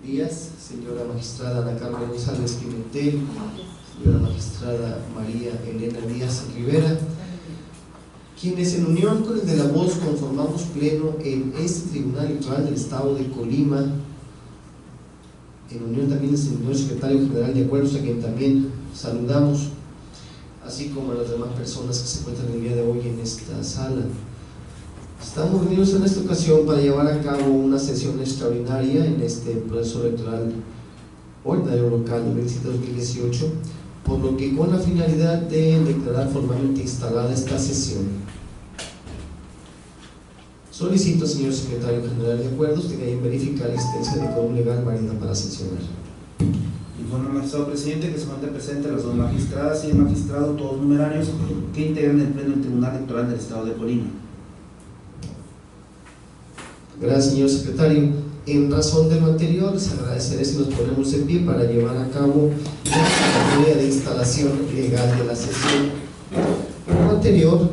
días, señora magistrada Ana Carmen González Pimentel, señora magistrada María Elena Díaz Rivera, quienes en unión con el de la voz conformamos pleno en este Tribunal Electoral del Estado de Colima, en unión también del señor secretario general de Acuerdos, a quien también saludamos, así como a las demás personas que se encuentran el día de hoy en esta sala. Estamos reunidos en esta ocasión para llevar a cabo una sesión extraordinaria en este proceso electoral ordinario local 2017-2018, por lo que con la finalidad de declarar formalmente instalada esta sesión, solicito, señor secretario general de Acuerdos, que hayan verificar la existencia de quórum legal válida para sesionar. Informe al magistrado presidente que se encuentra presente las dos magistradas y el magistrado, todos numerarios, que integran el pleno del Tribunal Electoral del Estado de Colima. Gracias, señor secretario. En razón de lo anterior, les agradeceré si nos ponemos en pie para llevar a cabo la ceremonia de instalación legal de la sesión. Por lo anterior,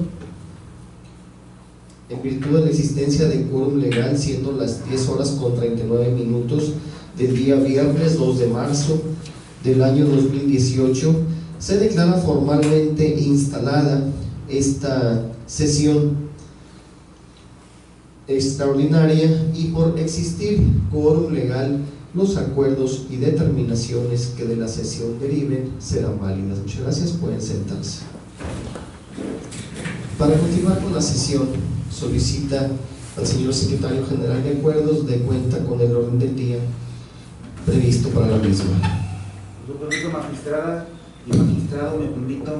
en virtud de la existencia de quórum legal, siendo las 10:39 del día viernes 2 de marzo del año 2018, se declara formalmente instalada esta sesión extraordinaria, y por existir quórum legal, los acuerdos y determinaciones que de la sesión deriven serán válidas. Muchas gracias, pueden sentarse. Para continuar con la sesión, solicita al señor secretario general de Acuerdos de cuenta con el orden del día previsto para la misma. Con su permiso, magistrada y magistrado, me permito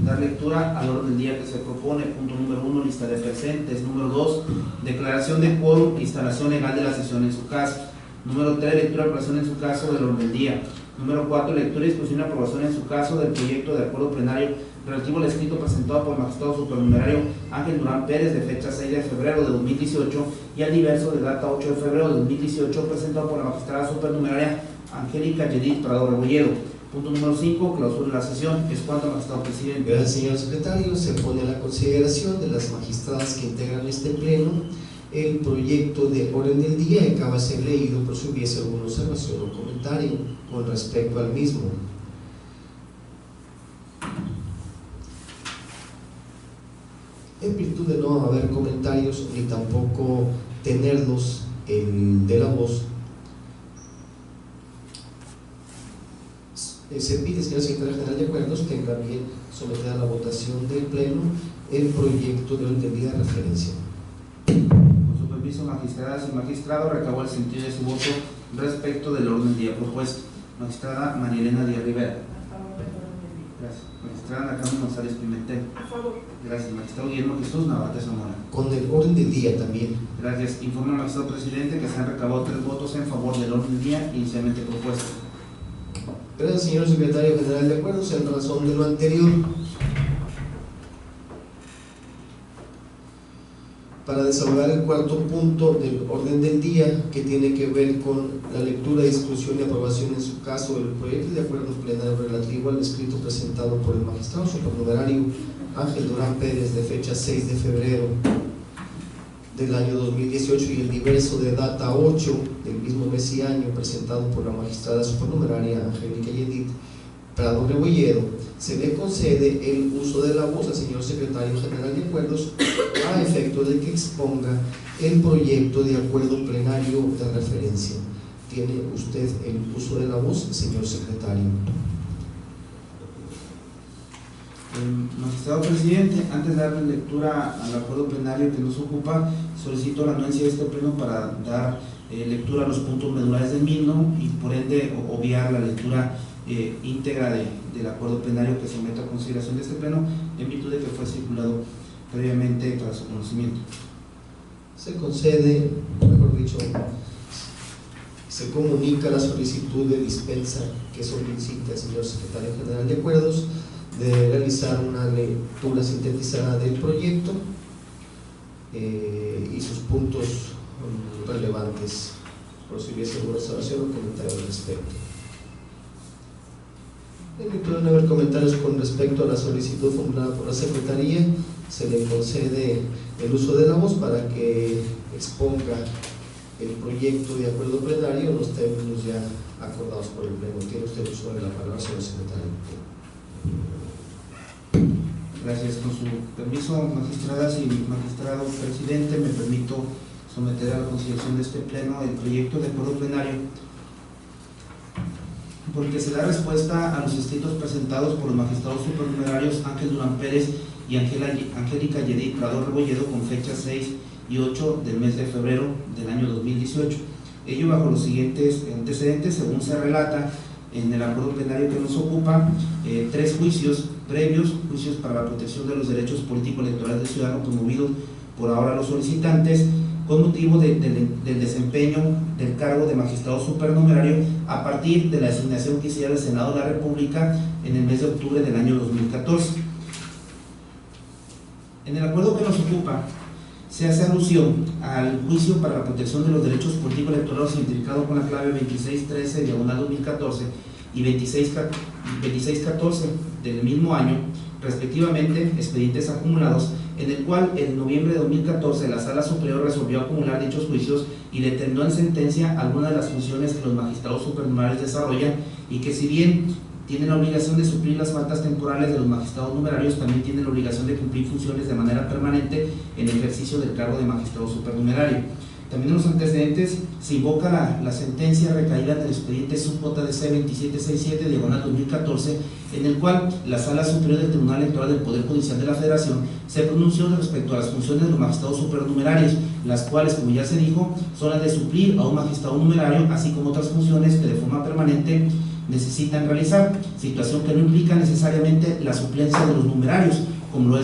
dar lectura al orden del día que se propone. Punto número 1, lista de presentes. Número 2, declaración de quórum e instalación legal de la sesión en su caso. Número 3, lectura y aprobación en su caso del orden del día. Número 4, lectura y discusión y aprobación en su caso del proyecto de acuerdo plenario relativo al escrito presentado por el magistrado supernumerario Ángel Durán Pérez de fecha 6 de febrero de 2018 y al diverso de data 8 de febrero de 2018 presentado por la magistrada supernumeraria Angélica Yedid Prado Rebolledo. Punto número 5, clausura de la sesión. Es cuanto, magistrado presidente. Gracias, señor secretario. Se pone a la consideración de las magistradas que integran este pleno el proyecto de orden del día que acaba de ser leído, por si hubiese alguna observación o comentario con respecto al mismo. En virtud de no haber comentarios ni tampoco tenerlos de la voz, se pide, señor secretario general de Acuerdos, que también someta a la votación del pleno el proyecto de orden del día de referencia. Con su permiso, magistradas y magistrado, recabó el sentido de su voto respecto del orden del día propuesto. Magistrada María Elena Díaz Rivera. A favor del orden del día. Gracias. Magistrada Ana Carmen González Pimentel. A favor. Gracias. Magistrado Guillermo Jesús Navarrete Zamora. Con el orden del día también. Gracias. Informe al magistrado presidente que se han recabado 3 votos en favor del orden del día inicialmente propuesto. Gracias, señor secretario general de Acuerdos. En razón de lo anterior, para desahogar el cuarto punto del orden del día, que tiene que ver con la lectura, discusión y aprobación en su caso del proyecto de acuerdo plenario relativo al escrito presentado por el magistrado supernumerario Ángel Durán Pérez de fecha 6 de febrero del año 2018 y el diverso de data 8 del mismo mes y año presentado por la magistrada supernumeraria Angélica Yedid Prado Rebolledo, se le concede el uso de la voz al señor secretario general de Acuerdos a efecto de que exponga el proyecto de acuerdo plenario de referencia. Tiene usted el uso de la voz, señor secretario. Magistrado presidente, antes de darle lectura al acuerdo plenario que nos ocupa, solicito la anuencia de este pleno para dar lectura a los puntos medulares del mismo y por ende obviar la lectura íntegra del acuerdo plenario que se somete a consideración de este pleno en virtud de que fue circulado previamente para su conocimiento. Se concede, mejor dicho, se comunica la solicitud de dispensa que solicita el señor secretario general de Acuerdos de realizar una lectura sintetizada del proyecto y sus puntos relevantes, por si hubiese alguna observación o comentario al respecto. En virtud de no haber comentarios con respecto a la solicitud formulada por la Secretaría, se le concede el uso de la voz para que exponga el proyecto de acuerdo plenario en los términos ya acordados por el Pleno. Tiene usted uso de la palabra, señor secretario. Gracias. Con su permiso, magistradas y magistrado presidente, me permito someter a la consideración de este Pleno el proyecto de acuerdo plenario, porque se da respuesta a los escritos presentados por los magistrados supernumerarios Ángel Durán Pérez y Angélica Yedid Prado Rebolledo con fecha 6 y 8 del mes de febrero del año 2018. Ello bajo los siguientes antecedentes, según se relata en el acuerdo plenario que nos ocupa, 3 juicios previos, juicios para la protección de los derechos político-electorales del ciudadano promovidos por ahora los solicitantes, con motivo del desempeño del cargo de magistrado supernumerario a partir de la designación que hiciera el Senado de la República en el mes de octubre del año 2014. En el acuerdo que nos ocupa se hace alusión al juicio para la protección de los derechos político-electorales identificado con la clave 2613/2014 y 2614 del mismo año, respectivamente, expedientes acumulados, en el cual en noviembre de 2014 la Sala Superior resolvió acumular dichos juicios y determinó en sentencia algunas de las funciones que los magistrados supernumerarios desarrollan, y que si bien tienen la obligación de suplir las faltas temporales de los magistrados numerarios, también tienen la obligación de cumplir funciones de manera permanente en ejercicio del cargo de magistrado supernumerario. También en los antecedentes se invoca la sentencia recaída en el expediente sub-JDC 2767/2014, en el cual la Sala Superior del Tribunal Electoral del Poder Judicial de la Federación se pronunció respecto a las funciones de los magistrados supernumerarios, las cuales, como ya se dijo, son las de suplir a un magistrado numerario, así como otras funciones que de forma permanente necesitan realizar, situación que no implica necesariamente la suplencia de los numerarios, como lo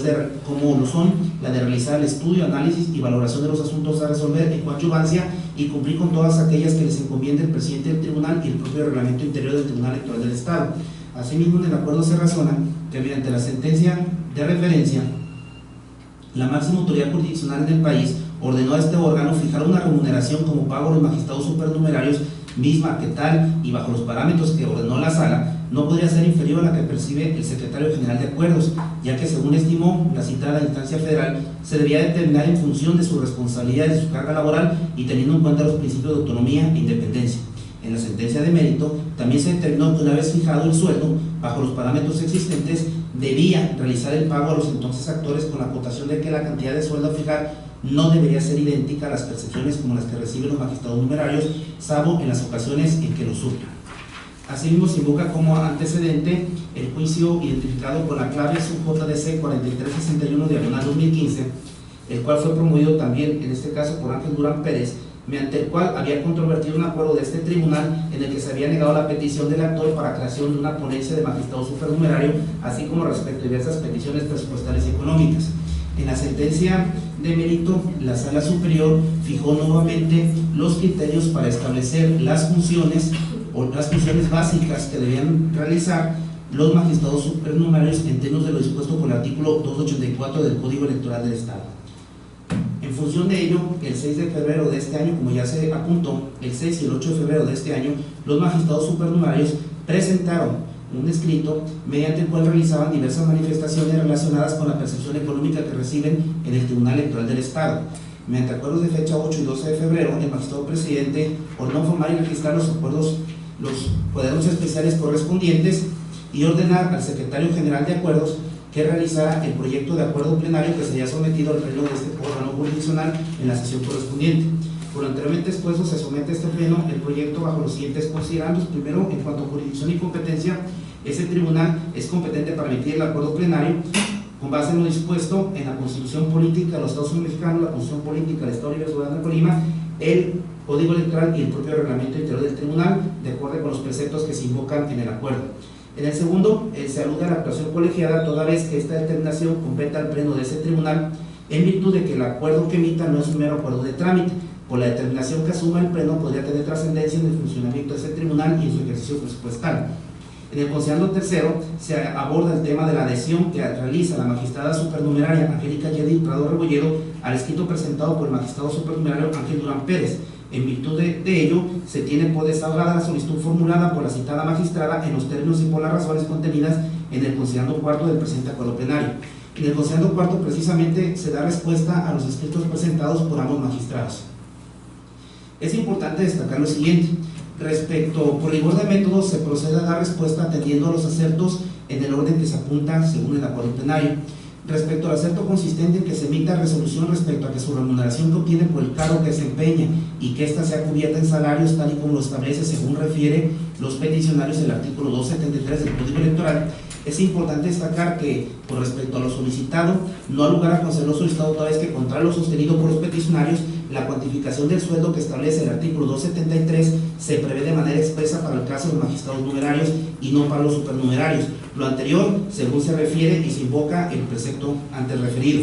son la de realizar el estudio, análisis y valoración de los asuntos a resolver en coadyuvancia y cumplir con todas aquellas que les encomiende el presidente del tribunal y el propio reglamento interior del Tribunal Electoral del Estado. Asimismo, en el acuerdo se razona que mediante la sentencia de referencia, la máxima autoridad jurisdiccional en el país ordenó a este órgano fijar una remuneración como pago a los magistrados supernumerarios, misma que tal y bajo los parámetros que ordenó la Sala, no podría ser inferior a la que percibe el Secretario General de Acuerdos, ya que, según estimó la citada instancia federal, se debía determinar en función de su responsabilidad y de su carga laboral y teniendo en cuenta los principios de autonomía e independencia. En la sentencia de mérito también se determinó que, una vez fijado el sueldo bajo los parámetros existentes, debía realizar el pago a los entonces actores, con la acotación de que la cantidad de sueldo a fijar no debería ser idéntica a las percepciones como las que reciben los magistrados numerarios, salvo en las ocasiones en que lo suplan. Asimismo, se invoca como antecedente el juicio identificado con la clave sub-JDC 4361/2015, el cual fue promovido también, en este caso, por Ángel Durán Pérez, mediante el cual había controvertido un acuerdo de este tribunal en el que se había negado la petición del actor para creación de una ponencia de magistrado supernumerario, así como respecto a diversas peticiones presupuestales y económicas. En la sentencia de mérito, la Sala Superior fijó nuevamente los criterios para establecer las funciones básicas que debían realizar los magistrados supernumerarios en términos de lo dispuesto por el artículo 284 del Código Electoral del Estado. En función de ello, el 6 de febrero de este año, como ya se apuntó, el 6 y el 8 de febrero de este año, los magistrados supernumerarios presentaron un escrito mediante el cual realizaban diversas manifestaciones relacionadas con la percepción económica que reciben en el Tribunal Electoral del Estado. Mediante acuerdos de fecha 8 y 12 de febrero, el magistrado presidente ordenó formar y registrar los cuadernos especiales correspondientes y ordenar al secretario general de acuerdos que realizara el proyecto de acuerdo plenario que sería sometido al pleno de este órgano jurisdiccional en la sesión correspondiente. Por lo anteriormente expuesto, se somete a este pleno el proyecto bajo los siguientes considerandos. Primero, en cuanto a jurisdicción y competencia, ese tribunal es competente para emitir el acuerdo plenario con base en lo dispuesto en la Constitución Política de los Estados Unidos Mexicanos, la Constitución Política del Estado Libre Soberano de Colima, el Código Electoral y el propio reglamento interior del tribunal, de acuerdo con los preceptos que se invocan en el acuerdo. En el segundo, se alude a la actuación colegiada, toda vez que esta determinación compete al pleno de ese tribunal, en virtud de que el acuerdo que emita no es un mero acuerdo de trámite. Por la determinación que asuma el pleno, podría tener trascendencia en el funcionamiento de ese tribunal y en su ejercicio presupuestal. En el considerando tercero, se aborda el tema de la adhesión que realiza la magistrada supernumeraria Angélica Yedid Prado Rebolledo al escrito presentado por el magistrado supernumerario Ángel Durán Pérez. En virtud de ello, se tiene por desahogar la solicitud formulada por la citada magistrada en los términos y por las razones contenidas en el considerando cuarto del presente acuerdo plenario. En el considerando cuarto, precisamente, se da respuesta a los escritos presentados por ambos magistrados. Es importante destacar lo siguiente: respecto, por rigor de método, se procede a dar respuesta atendiendo a los acertos en el orden que se apunta según el acuerdo plenario. Respecto al acerto consistente en que se emita resolución respecto a que su remuneración que obtiene por el cargo que desempeña y que ésta sea cubierta en salarios tal y como lo establece según refiere los peticionarios del artículo 273 del Código Electoral, es importante destacar que, con respecto a lo solicitado, no ha lugar a conceder lo solicitado toda vez que, contrario a lo sostenido por los peticionarios, la cuantificación del sueldo que establece el artículo 273 se prevé de manera expresa para el caso de los magistrados numerarios y no para los supernumerarios. Lo anterior, según se refiere y se invoca el precepto antes referido.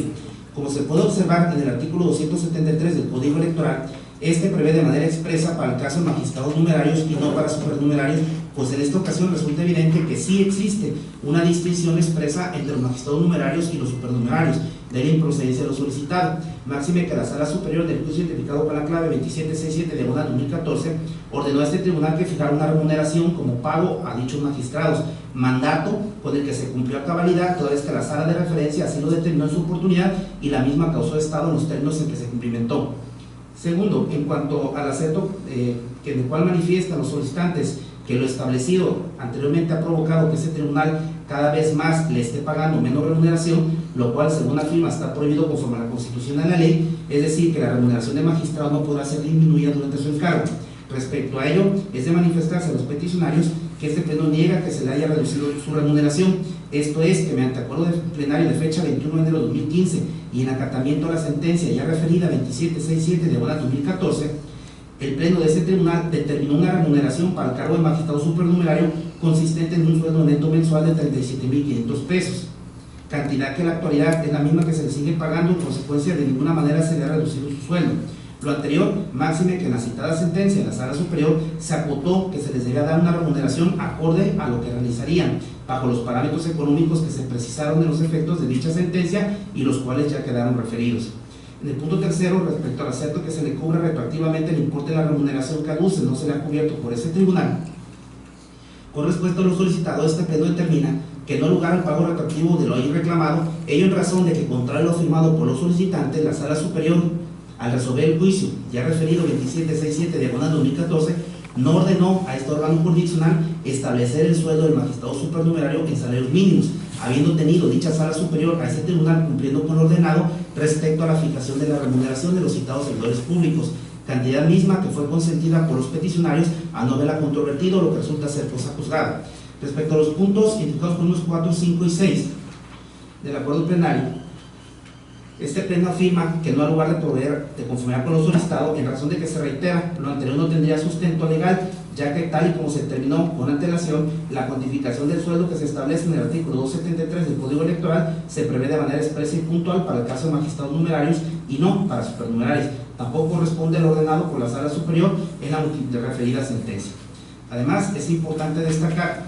Como se puede observar en el artículo 273 del Código Electoral, este prevé de manera expresa para el caso de magistrados numerarios y no para supernumerarios, pues en esta ocasión resulta evidente que sí existe una distinción expresa entre los magistrados numerarios y los supernumerarios, de la improcedencia de lo solicitado. Máxime que la Sala Superior del Juicio identificado con la clave 2767/2014 ordenó a este tribunal que fijara una remuneración como pago a dichos magistrados, mandato con el que se cumplió a cabalidad, toda vez que la sala de referencia así lo determinó en su oportunidad y la misma causó estado en los términos en que se cumplimentó. Segundo, en cuanto al acerto en el cual manifiestan los solicitantes que lo establecido anteriormente ha provocado que ese tribunal cada vez más le esté pagando menos remuneración, lo cual, según afirma, está prohibido conforme a la Constitución y a la ley, es decir, que la remuneración de magistrado no podrá ser disminuida durante su encargo. Respecto a ello, es de manifestarse a los peticionarios que este pleno niega que se le haya reducido su remuneración, esto es, que mediante acuerdo plenario de fecha 21 de enero de 2015 y en acatamiento a la sentencia ya referida 2767/2014, el pleno de ese tribunal determinó una remuneración para el cargo de magistrado supernumerario consistente en un sueldo neto mensual de 37.500 pesos, cantidad que en la actualidad es la misma que se le sigue pagando, en consecuencia de ninguna manera se le ha reducido su sueldo. Lo anterior, máxime que en la citada sentencia en la Sala Superior se acotó que se les debía dar una remuneración acorde a lo que realizarían, bajo los parámetros económicos que se precisaron de los efectos de dicha sentencia y los cuales ya quedaron referidos. En el punto tercero, respecto al acerto que se le cubre retroactivamente el importe de la remuneración que aduce no se le ha cubierto por ese tribunal, con respuesta a lo solicitado, este pleno determina que no lugar al pago retroactivo de lo ahí reclamado, ello en razón de que, contrario a lo firmado por los solicitantes, la Sala Superior, al resolver el juicio ya referido 2767/2014, no ordenó a este órgano jurisdiccional establecer el sueldo del magistrado supernumerario en salarios mínimos, habiendo tenido dicha Sala Superior a ese tribunal cumpliendo con lo ordenado respecto a la fijación de la remuneración de los citados servidores públicos, cantidad misma que fue consentida por los peticionarios a no haberla controvertido, lo que resulta ser cosa juzgada. Respecto a los puntos indicados por los 4, 5 y 6 del acuerdo plenario, este pleno afirma que no hay lugar de proveer de conformidad con lo solicitado en razón de que se reitera, lo anterior no tendría sustento legal, ya que tal y como se determinó con antelación, la cuantificación del sueldo que se establece en el artículo 273 del Código Electoral se prevé de manera expresa y puntual para el caso de magistrados numerarios y no para supernumerarios. Tampoco corresponde al ordenado por la Sala Superior en la referida sentencia. Además, es importante destacar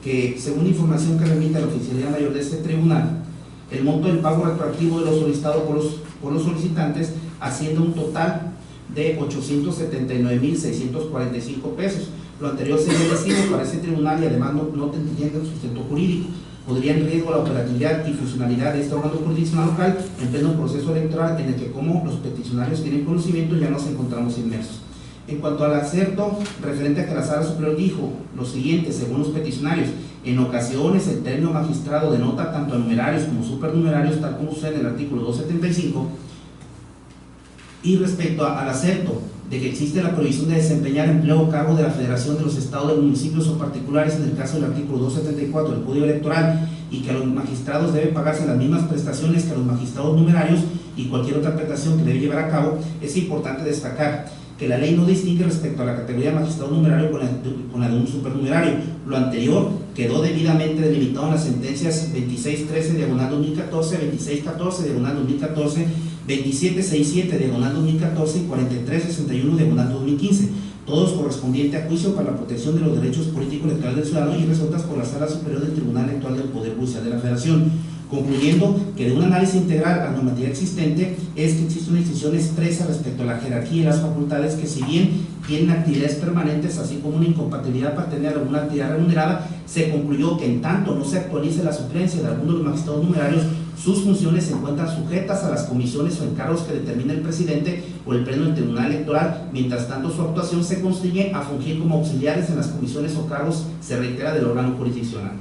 que, según información que remite la Oficialía Mayor de este tribunal, el monto del pago retroactivo de lo solicitado por los solicitantes asciende a un total de 879.645 pesos. Lo anterior se decidido para ese tribunal y además no tendría sustento jurídico. Podría en riesgo la operatividad y funcionalidad de este órgano jurisdiccional local en pleno proceso electoral en el que, como los peticionarios tienen conocimiento, ya nos encontramos inmersos. En cuanto al acerto referente a que la Sala Superior dijo lo siguiente, según los peticionarios: en ocasiones el término magistrado denota tanto a numerarios como supernumerarios, tal como sucede en el artículo 275, y respecto al acerto de que existe la prohibición de desempeñar empleo o cargo de la Federación de los Estados, de municipios o particulares en el caso del artículo 274 del Código Electoral, y que a los magistrados deben pagarse las mismas prestaciones que a los magistrados numerarios y cualquier otra prestación que debe llevar a cabo, es importante destacar que la ley no distingue respecto a la categoría de magistrado numerario con la de un supernumerario. Lo anterior quedó debidamente delimitado en las sentencias 2613/2014, 2614/2014, 2767/2014 y 4361/2015, todos correspondientes a juicio para la protección de los derechos políticos electorales del ciudadano y resueltas por la Sala Superior del Tribunal Electoral del Poder Judicial de la Federación. Concluyendo que de un análisis integral a la normativa existente es que existe una distinción expresa respecto a la jerarquía y las facultades que, si bien tienen actividades permanentes, así como una incompatibilidad para tener alguna actividad remunerada, se concluyó que en tanto no se actualice la suplencia de algunos de los magistrados numerarios, sus funciones se encuentran sujetas a las comisiones o encargos que determine el presidente o el pleno del Tribunal Electoral. Mientras tanto, su actuación se constriñe a fungir como auxiliares en las comisiones o cargos, se reitera, del órgano jurisdiccional.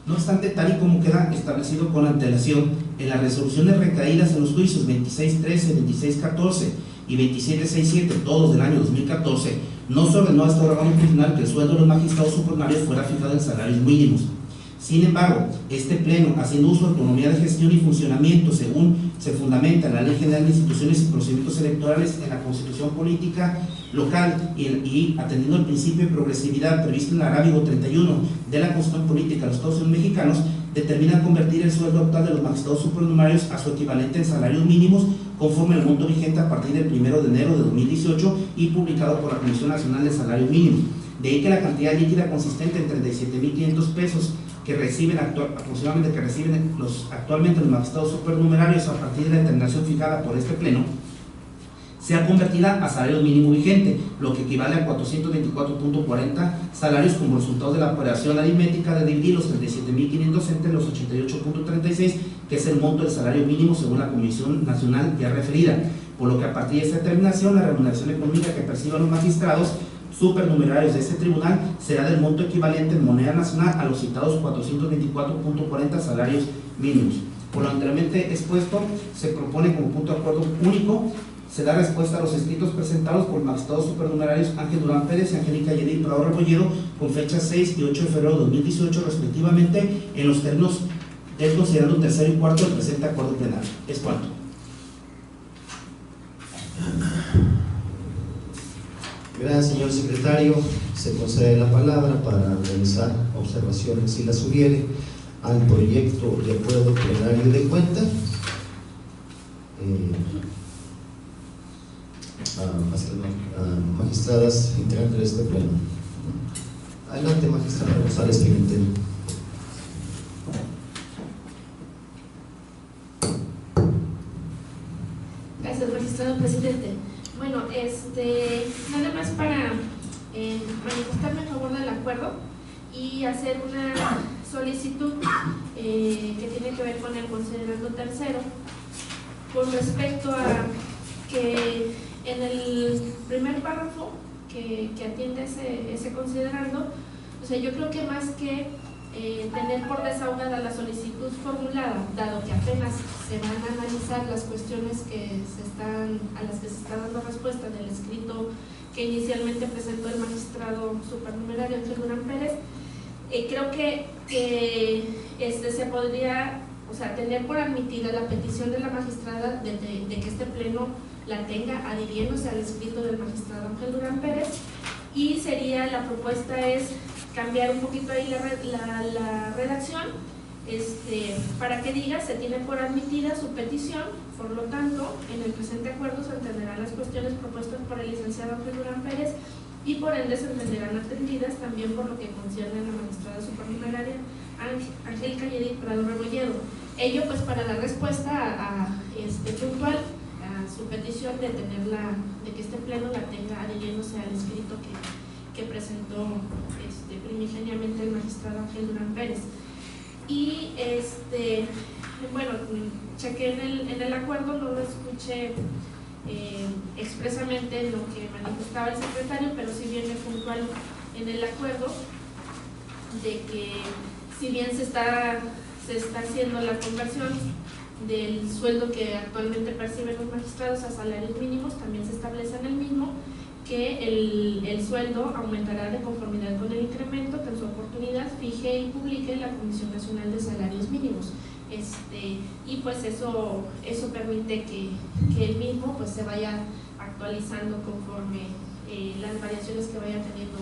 No obstante, tal y como queda establecido con antelación en las resoluciones recaídas en los juicios 2613, 2614 y 2767, todos del año 2014, no se ordenó a este órgano jurisdiccional que el sueldo de los magistrados supernumarios fuera fijado en salarios mínimos. Sin embargo, este pleno, haciendo uso de autonomía de gestión y funcionamiento según se fundamenta en la Ley General de Instituciones y Procedimientos Electorales, en la Constitución Política Local y atendiendo el principio de progresividad previsto en el arábigo 31 de la Constitución Política de los Estados Unidos Mexicanos, determina convertir el sueldo actual de los magistrados supernumarios a su equivalente en salarios mínimos conforme al monto vigente a partir del 1 de enero de 2018 y publicado por la Comisión Nacional de Salarios Mínimos. De ahí que la cantidad líquida consistente en 37.500 pesos que reciben aproximadamente actualmente los magistrados supernumerarios a partir de la determinación fijada por este pleno, sea convertida a salario mínimo vigente, lo que equivale a 424.40 salarios como resultado de la operación aritmética de dividir los 37.500 entre los 88.36, que es el monto del salario mínimo según la Comisión Nacional ya referida, por lo que a partir de esta determinación la remuneración económica que perciban los magistrados supernumerarios de este tribunal será del monto equivalente en moneda nacional a los citados 424.40 salarios mínimos. Por lo anteriormente expuesto, se propone como punto de acuerdo único, se da respuesta a los escritos presentados por magistrados supernumerarios Ángel Durán Pérez y Angélica Yedid Prado Rebolledo con fechas 6 y 8 de febrero de 2018 respectivamente, en los términos del considerando tercero y cuarto del presente acuerdo plenario. Es cuanto. Gracias, señor secretario. Se concede la palabra para realizar observaciones, si las hubiere, al proyecto de acuerdo plenario de cuenta. A magistradas integrantes de este pleno. Adelante, magistrada González Pimentel. Gracias, magistrado presidente. Bueno, nada más para manifestarme a favor del acuerdo y hacer una solicitud que tiene que ver con el considerando tercero con respecto a que en el primer párrafo que atiende ese considerando, o sea, yo creo que más que tener por desahogada la solicitud formulada, dado que apenas se van a analizar las cuestiones a las que se está dando respuesta del escrito que inicialmente presentó el magistrado supernumerario Ángel Durán Pérez, creo que se podría, o sea, tener por admitida la petición de la magistrada de que este pleno la tenga adhiriéndose al escrito del magistrado Ángel Durán Pérez, y la propuesta es cambiar un poquito ahí la redacción, para que diga: se tiene por admitida su petición, por lo tanto, en el presente acuerdo se entenderán las cuestiones propuestas por el licenciado Ángel Durán Pérez y por ende se entenderán atendidas también por lo que concierne a la magistrada supernumeraria Angélica Yedid Prado Rebolledo. Ello pues para la respuesta puntual a su petición de que este pleno la tenga adhiriéndose al escrito que presentó primigeniamente el magistrado Ángel Durán Pérez. Y bueno, chequé en el acuerdo, no lo escuché expresamente lo que manifestaba el secretario, pero sí viene puntual en el acuerdo de que si bien se está haciendo la conversión del sueldo que actualmente perciben los magistrados a salarios mínimos, también se establece en el mismo que el sueldo aumentará de conformidad con el incremento que en su oportunidad fije y publique la Comisión Nacional de Salarios Mínimos. Y pues eso permite que el mismo pues se vaya actualizando conforme las variaciones que vaya teniendo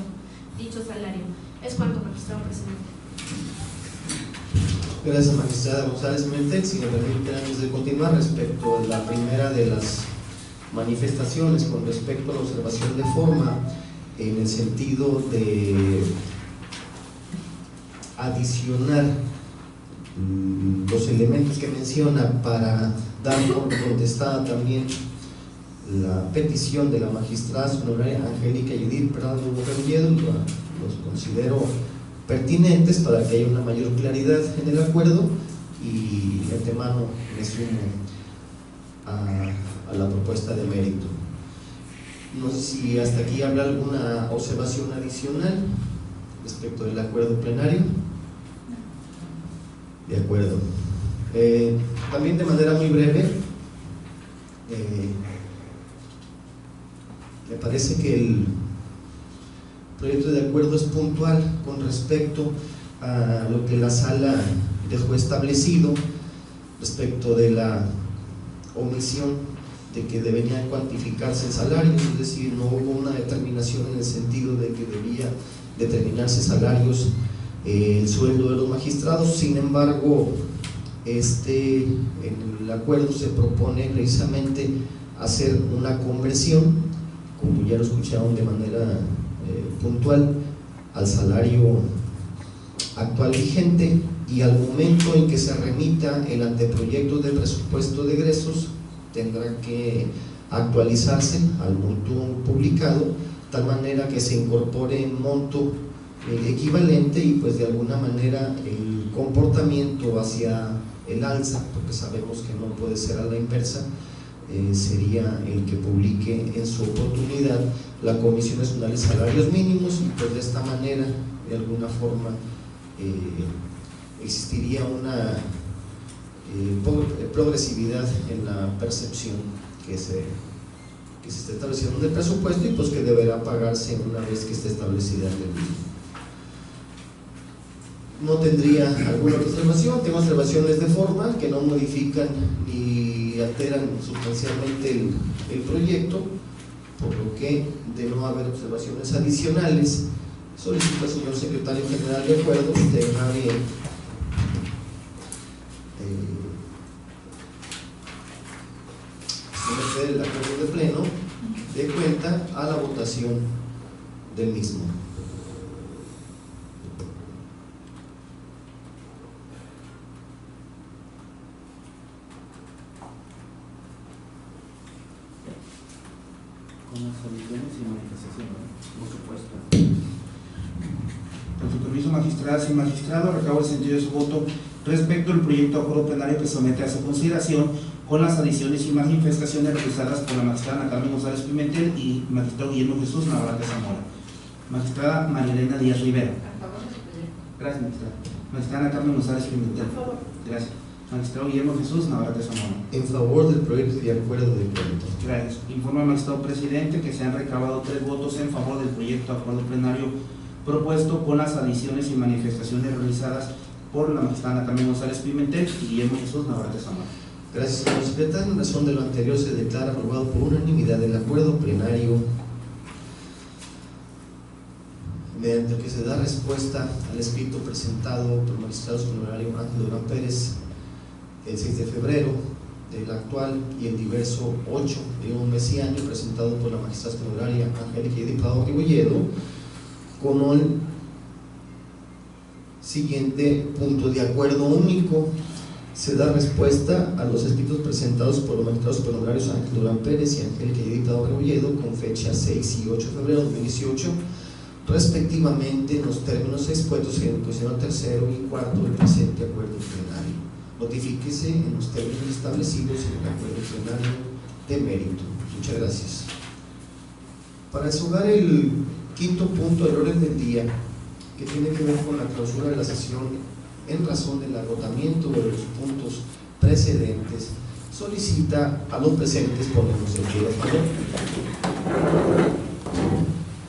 dicho salario. Es cuanto, magistrado presidente. Gracias, magistrada González Pimentel. Si me permiten, antes de continuar, respecto a la primera de las manifestaciones con respecto a la observación de forma, en el sentido de adicionar los elementos que menciona para dar por contestada también la petición de la magistrada supernumeraria Angélica Yedid Prado Rebolledo, los considero pertinentes para que haya una mayor claridad en el acuerdo. y de antemano me sumo a la propuesta de mérito. No sé si hasta aquí habrá alguna observación adicional respecto del acuerdo plenario. De acuerdo. También de manera muy breve, me parece que el proyecto de acuerdo es puntual con respecto a lo que la sala dejó establecido respecto de la omisión de que deberían cuantificarse salarios, es decir, no hubo una determinación en el sentido de que debía determinarse salarios, el sueldo de los magistrados. Sin embargo, en el acuerdo se propone precisamente hacer una conversión, como ya lo escucharon de manera puntual, al salario actual vigente, y al momento en que se remita el anteproyecto de presupuesto de egresos tendrá que actualizarse al monto publicado, de tal manera que se incorpore en monto equivalente, y pues de alguna manera el comportamiento hacia el alza, porque sabemos que no puede ser a la inversa, sería el que publique en su oportunidad la Comisión Nacional de Salarios Mínimos, y pues de esta manera de alguna forma existiría una progresividad en la percepción que se está estableciendo del presupuesto, y pues que deberá pagarse una vez que esté establecida en el mismo. No tendría alguna observación. Tengo observaciones de forma que no modifican ni alteran sustancialmente el proyecto, por lo que, de no haber observaciones adicionales, solicito al señor secretario general de acuerdo que tenga someter el acuerdo de pleno de cuenta a la votación del mismo. Con las soluciones y manifestaciones, por supuesto. Con su permiso, magistradas y magistrados, recabo el sentido de su voto respecto al proyecto de acuerdo plenario que somete a su consideración, con las adiciones y manifestaciones realizadas por la magistrada Ana Carmen González Pimentel y magistrado Guillermo Jesús Navarrete Zamora. Magistrada María Elena Díaz Rivera. Gracias, magistrada. Magistrada Ana Carmen González Pimentel. Gracias. Magistrado Guillermo Jesús Navarrete Zamora. En favor del proyecto de acuerdo de pleno. Gracias. Informa al magistrado presidente que se han recabado 3 votos en favor del proyecto de acuerdo plenario propuesto, con las adiciones y manifestaciones realizadas por la magistrada Ana Carmen González Pimentel y Guillermo Jesús Navarrete Zamora. Gracias, señor secretario. En razón de lo anterior, se declara aprobado por unanimidad el acuerdo plenario, mediante el que se da respuesta al escrito presentado por el magistrado honorario Ángel Durán Pérez el 6 de febrero del actual y el diverso 8 de un mes y año, presentado por la magistrada honoraria Angélica Edith Prado Rebolledo, con el siguiente punto de acuerdo único. Se da respuesta a los escritos presentados por los magistrados honorarios Ángel Durán Pérez y Angélica Edith Prado Rebolledo con fecha 6 y 8 de febrero de 2018, respectivamente, en los términos expuestos en el cuestionario tercero y cuarto del presente acuerdo plenario. Notifíquese en los términos establecidos en el acuerdo plenario de mérito. Muchas gracias. Para desahogar el quinto punto del orden del día, que tiene que ver con la clausura de la sesión en razón del agotamiento de los puntos precedentes, solicita a los presentes ponemos el pie de favor.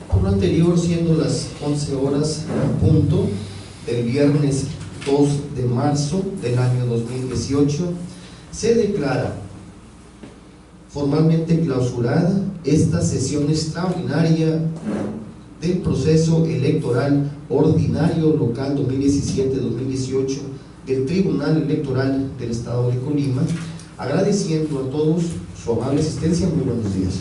Por lo anterior, siendo las 11 horas en punto del viernes 2 de marzo del año 2018, se declara formalmente clausurada esta sesión extraordinaria del proceso electoral ordinario local 2017-2018 del Tribunal Electoral del Estado de Colima, agradeciendo a todos su amable asistencia. Muy buenos días.